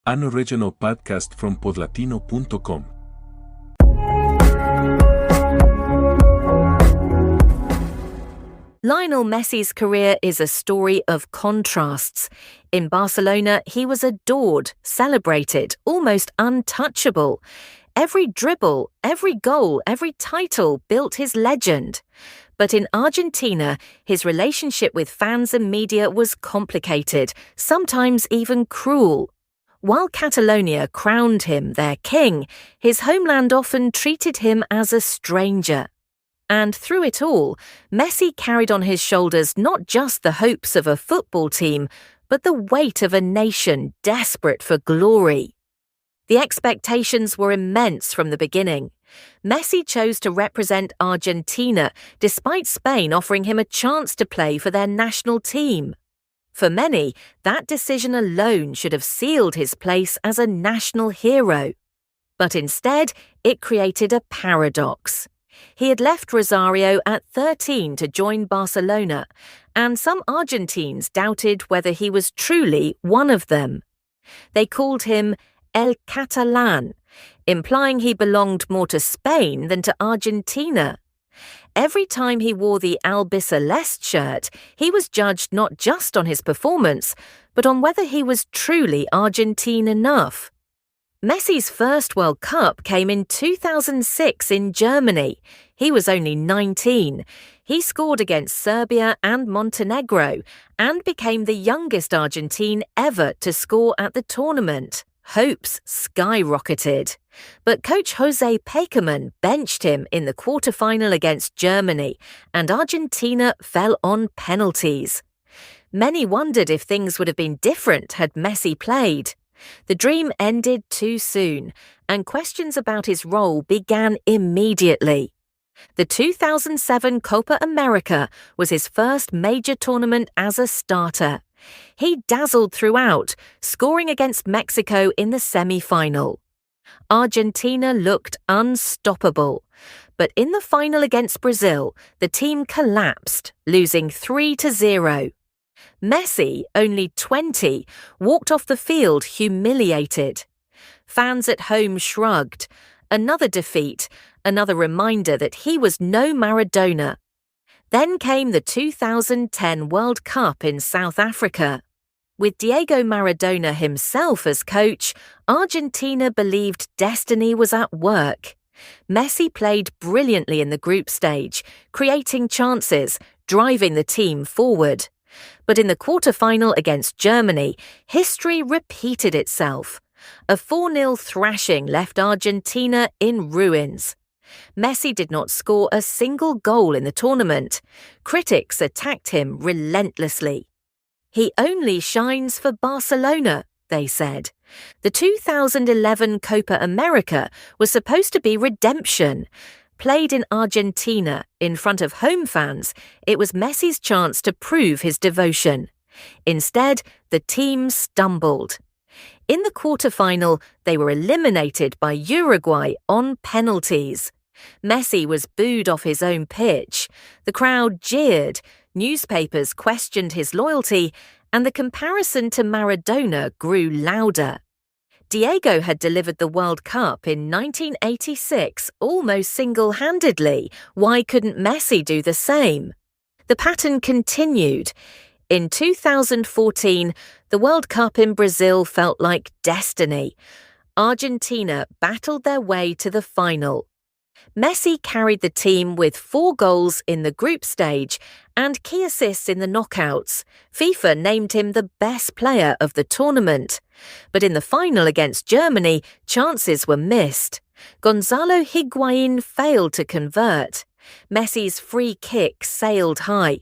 An original podcast from podlatino.com. Lionel Messi's career is a story of contrasts. In Barcelona, he was adored, celebrated, almost untouchable. Every dribble, every goal, every title built his legend. But in Argentina, his relationship with fans and media was complicated, sometimes even cruel. While Catalonia crowned him their king, his homeland often treated him as a stranger. And through it all, Messi carried on his shoulders not just the hopes of a football team, but the weight of a nation desperate for glory. The expectations were immense from the beginning. Messi chose to represent Argentina, despite Spain offering him a chance to play for their national team. For many, that decision alone should have sealed his place as a national hero. But instead, it created a paradox. He had left Rosario at 13 to join Barcelona, and some Argentines doubted whether he was truly one of them. They called him El Catalán, implying he belonged more to Spain than to Argentina. Every time he wore the albiceleste shirt, he was judged not just on his performance, but on whether he was truly Argentine enough. Messi's first World Cup came in 2006 in Germany. He was only 19. He scored against Serbia and Montenegro and became the youngest Argentine ever to score at the tournament. Hopes skyrocketed. But coach Jose Pekerman benched him in the quarter-final against Germany, and Argentina fell on penalties. Many wondered if things would have been different had Messi played. The dream ended too soon, and questions about his role began immediately. The 2007 Copa América was his first major tournament as a starter. He dazzled throughout, scoring against Mexico in the semi-final. Argentina looked unstoppable, but in the final against Brazil, the team collapsed, losing 3-0. Messi, only 20, walked off the field humiliated. Fans at home shrugged. Another defeat, another reminder that he was no Maradona. Then came the 2010 World Cup in South Africa. With Diego Maradona himself as coach, Argentina believed destiny was at work. Messi played brilliantly in the group stage, creating chances, driving the team forward. But in the quarter-final against Germany, history repeated itself. A 4-0 thrashing left Argentina in ruins. Messi did not score a single goal in the tournament. Critics attacked him relentlessly. He only shines for Barcelona, they said. The 2011 Copa América was supposed to be redemption. Played in Argentina, in front of home fans, it was Messi's chance to prove his devotion. Instead, the team stumbled. In the quarter-final, they were eliminated by Uruguay on penalties. Messi was booed off his own pitch. The crowd jeered, newspapers questioned his loyalty, and the comparison to Maradona grew louder. Diego had delivered the World Cup in 1986 almost single-handedly. Why couldn't Messi do the same? The pattern continued. In 2014, the World Cup in Brazil felt like destiny. Argentina battled their way to the final. Messi carried the team with 4 goals in the group stage and key assists in the knockouts. FIFA named him the best player of the tournament. But in the final against Germany, chances were missed. Gonzalo Higuain failed to convert. Messi's free kick sailed high.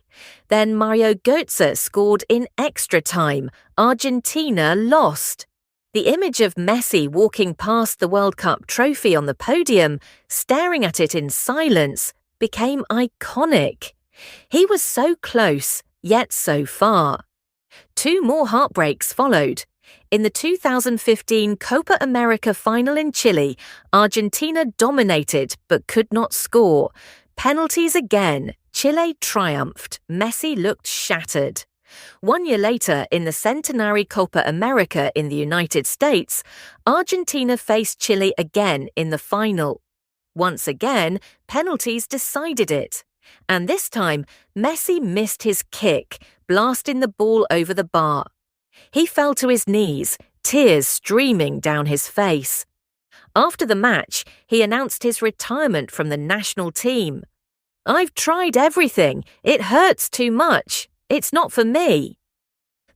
Then Mario Götze scored in extra time. Argentina lost. The image of Messi walking past the World Cup trophy on the podium, staring at it in silence, became iconic. He was so close, yet so far. 2 more heartbreaks followed. In the 2015 Copa América final in Chile, Argentina dominated but could not score. Penalties again. Chile triumphed. Messi looked shattered. 1 year later, in the centenary Copa América in the United States, Argentina faced Chile again in the final. Once again, penalties decided it. And this time, Messi missed his kick, blasting the ball over the bar. He fell to his knees, tears streaming down his face. After the match, he announced his retirement from the national team. "I've tried everything. It hurts too much. It's not for me."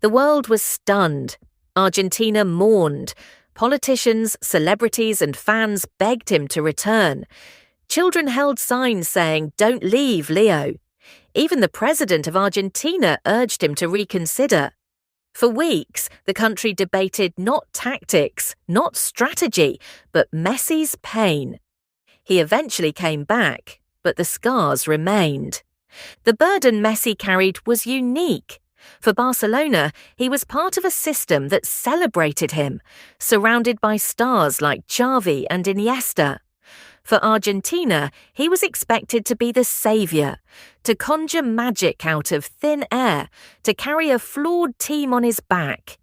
The world was stunned. Argentina mourned. Politicians, celebrities, and fans begged him to return. Children held signs saying, "Don't leave, Leo." Even the president of Argentina urged him to reconsider. For weeks, the country debated not tactics, not strategy, but Messi's pain. He eventually came back, but the scars remained. The burden Messi carried was unique. For Barcelona, he was part of a system that celebrated him, surrounded by stars like Xavi and Iniesta. For Argentina, he was expected to be the saviour, to conjure magic out of thin air, to carry a flawed team on his back.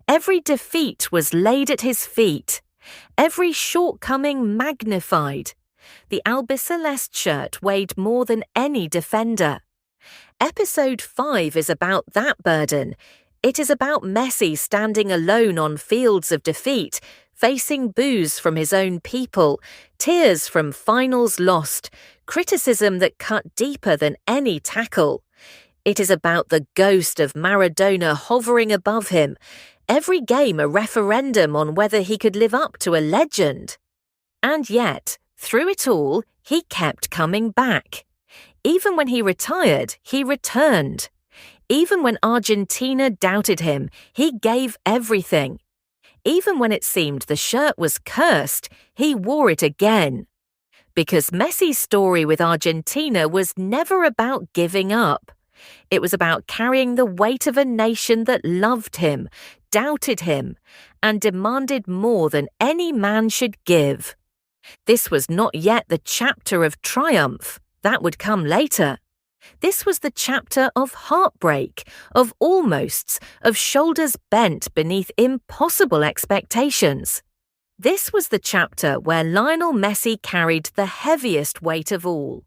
Every defeat was laid at his feet, every shortcoming magnified. The albiceleste shirt weighed more than any defender. Episode 5 is about that burden. It is about Messi standing alone on fields of defeat, facing boos from his own people, tears from finals lost, criticism that cut deeper than any tackle. It is about the ghost of Maradona hovering above him, every game a referendum on whether he could live up to a legend. And yet, through it all, he kept coming back. Even when he retired, he returned. Even when Argentina doubted him, he gave everything. Even when it seemed the shirt was cursed, he wore it again. Because Messi's story with Argentina was never about giving up. It was about carrying the weight of a nation that loved him, doubted him, and demanded more than any man should give. This was not yet the chapter of triumph. That would come later. This was the chapter of heartbreak, of almosts, of shoulders bent beneath impossible expectations. This was the chapter where Lionel Messi carried the heaviest weight of all.